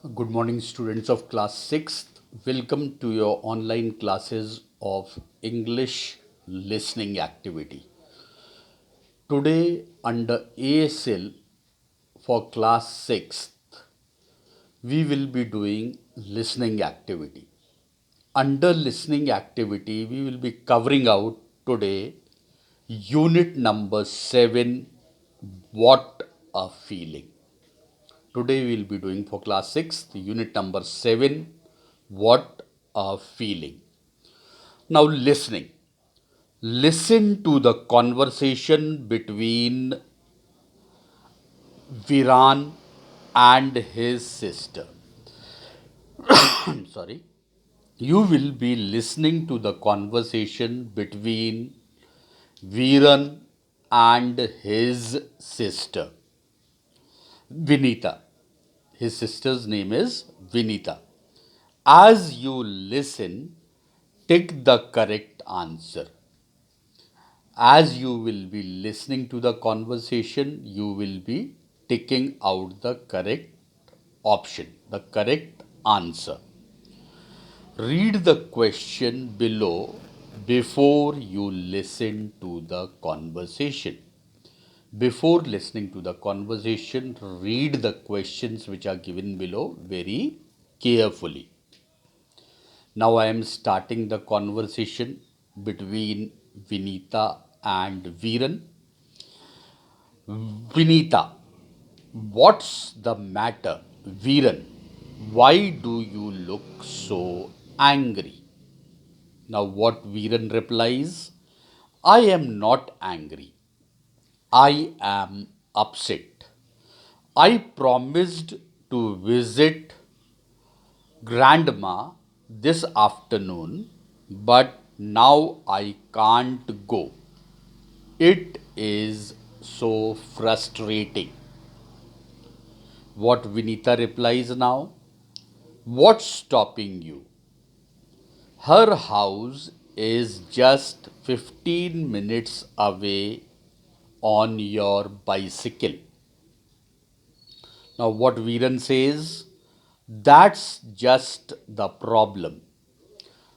Good morning, students of class 6th. Welcome to your online classes of English listening activity. Today, under ASL for class 6th, we will be doing listening activity. Under listening activity, we will be covering out today unit number 7, What a Feeling. Today we will be doing for class 6, unit number 7, What a Feeling. Now listening. Listen to the conversation between Viran and his sister. Sorry. You will be listening to the conversation between Viran and his sister, Vinita. His sister's name is Vinita. As you listen, take the correct answer. As you will be listening to the conversation, you will be taking out the correct option, the correct answer. Read the question below before you listen to the conversation. Before listening to the conversation, read the questions which are given below very carefully. Now I am starting the conversation between Vinita and Viran. Vinita, what's the matter? Viran, why do you look so angry? Now, what Viran replies, I am not angry. I am upset. I promised to visit grandma this afternoon, but now I can't go. It is so frustrating. What Vinita replies now? What's stopping you? Her house is just 15 minutes away on your bicycle. Now, what Viran says, that's just the problem.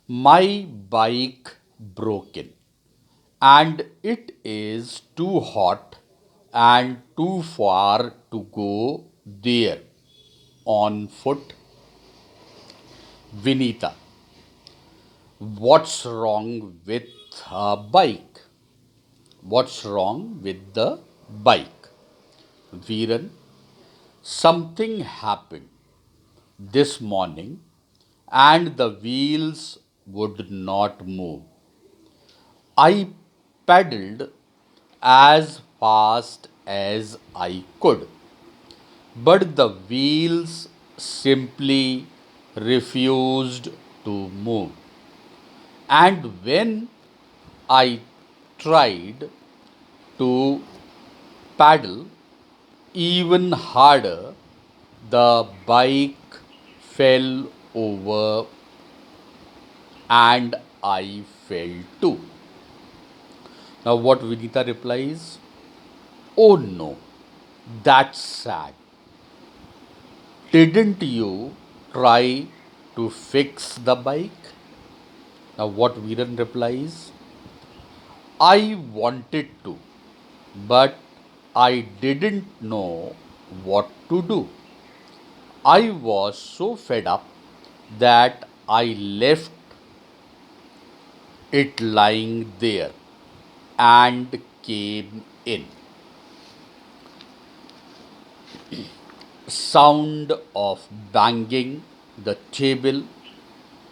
My bike broken and it is too hot and too far to go there on foot. Vinita, what's wrong with a bike? What's wrong with the bike? Viran, something happened this morning and the wheels would not move. I pedaled as fast as I could, but the wheels simply refused to move. And when I tried to paddle even harder, the bike fell over and I fell too. Now, what Vinita replies? Oh no, that's sad. Didn't you try to fix the bike? Now, what Viran replies? I wanted to, but I didn't know what to do. I was so fed up that I left it lying there and came in. Sound of banging the table.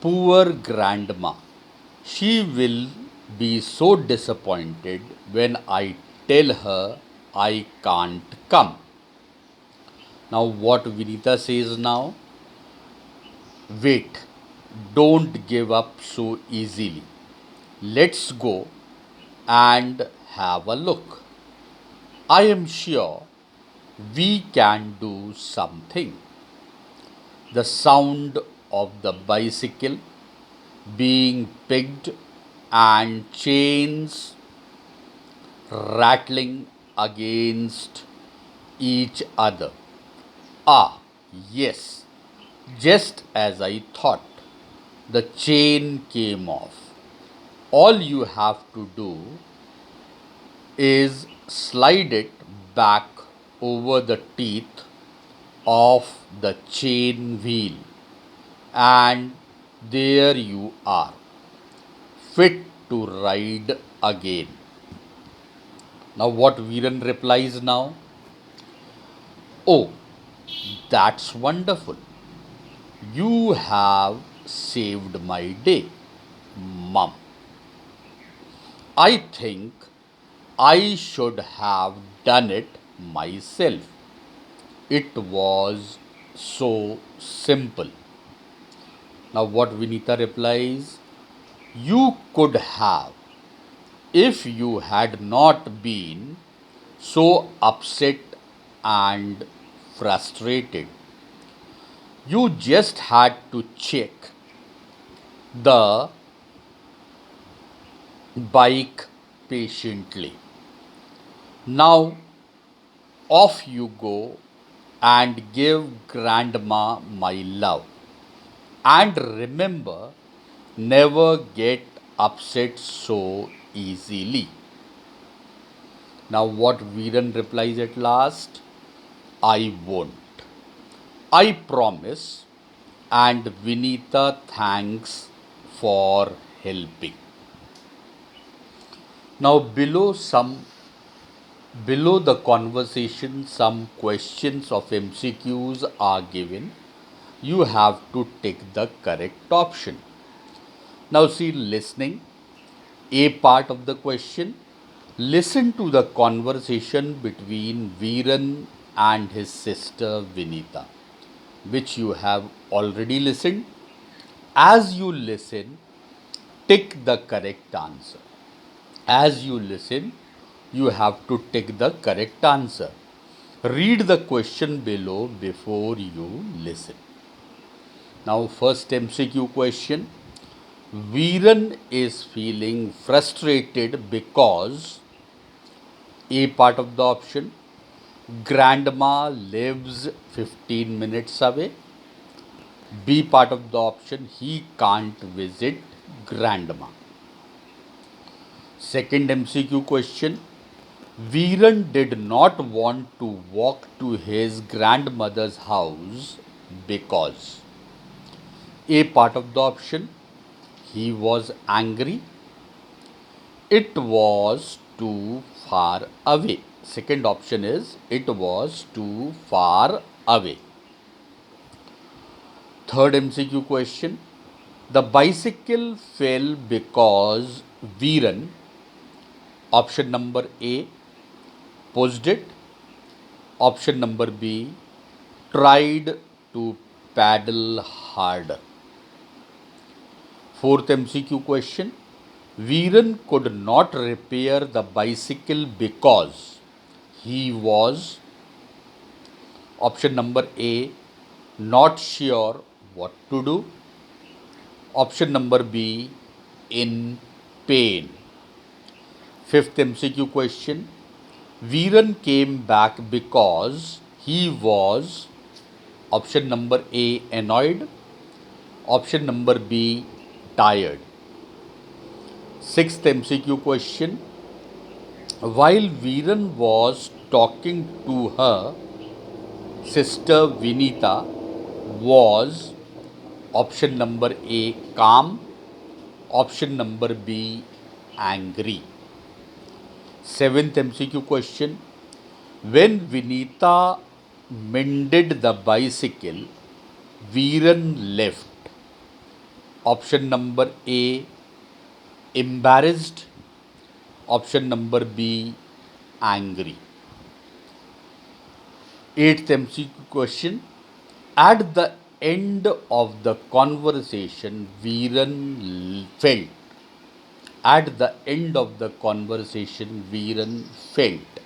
Poor grandma. She will be so disappointed when I tell her I can't come. Now, what Vinita says now? Wait, don't give up so easily. Let's go and have a look. I am sure we can do something. The sound of the bicycle being picked and chains rattling against each other. Ah, yes, Just as I thought, the chain came off. All you have to do is slide it back over the teeth of the chain wheel, and there you are, fit to ride again. Now, what Viren replies now? Oh, that's wonderful. You have saved my day, Mum. I think I should have done it myself. It was so simple. Now, what Vinita replies? You could have, if you had not been so upset and frustrated. You just had to check the bike patiently. Now, off you go and give grandma my love. And remember, never get upset so easily. Now, what Viren replies at last? I won't. I promise. And Vinita thanks for helping. Now, below the conversation, some questions of MCQs are given. You have to take the correct option. Now, see listening. A part of the question. Listen to the conversation between Viren and his sister Vinita, which you have already listened. As you listen, tick the correct answer. As you listen, you have to tick the correct answer. Read the question below before you listen. Now, first MCQ question. Viren is feeling frustrated because A part of the option, grandma lives 15 minutes away. B part of the option, he can't visit grandma. Second MCQ question, Viren did not want to walk to his grandmother's house because A part of the option, he was angry. It was too far away. Second option is it was too far away. Third MCQ question, the bicycle fell because Viren, option number A, pushed it. Option number B, tried to paddle harder. Fourth MCQ question, Viren could not repair the bicycle because he was, option number A, not sure what to do. Option number B, in pain. Fifth MCQ question, Viren came back because he was, option number A, annoyed. Option number B, tired. Sixth MCQ question, while Viren was talking to her sister Vinita, was, option number A, calm. Option number B, angry. Seventh MCQ question, when Vinita mended the bicycle, Viren left. Option number A, embarrassed. Option number B, angry. Eighth MCQ question, at the end of the conversation, Viren felt. At the end of the conversation, Viren felt.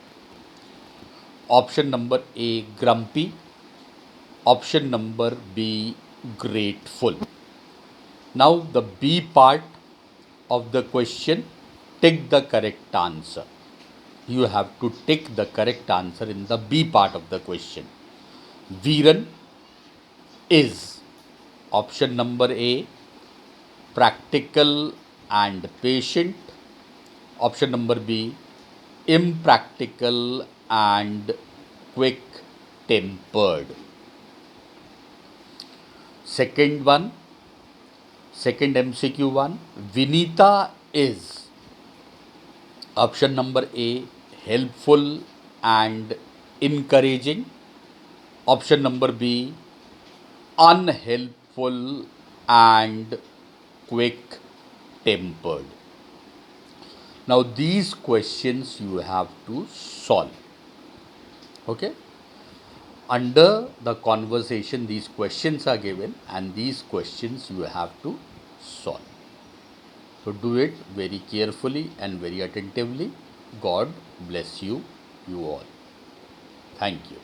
Option number A, grumpy. Option number B, grateful. Now, the B part of the question, take the correct answer. You have to take the correct answer in the B part of the question. Viren is Option number A, practical and patient. Option number B, impractical and quick tempered. Second one, second MCQ one, Vinita is option number A, helpful and encouraging. Option number B, unhelpful and quick tempered. Now, these questions you have to solve. Okay. Under the conversation, these questions are given, and these questions you have to solve. So, do it very carefully and very attentively. God bless you, you all. Thank you.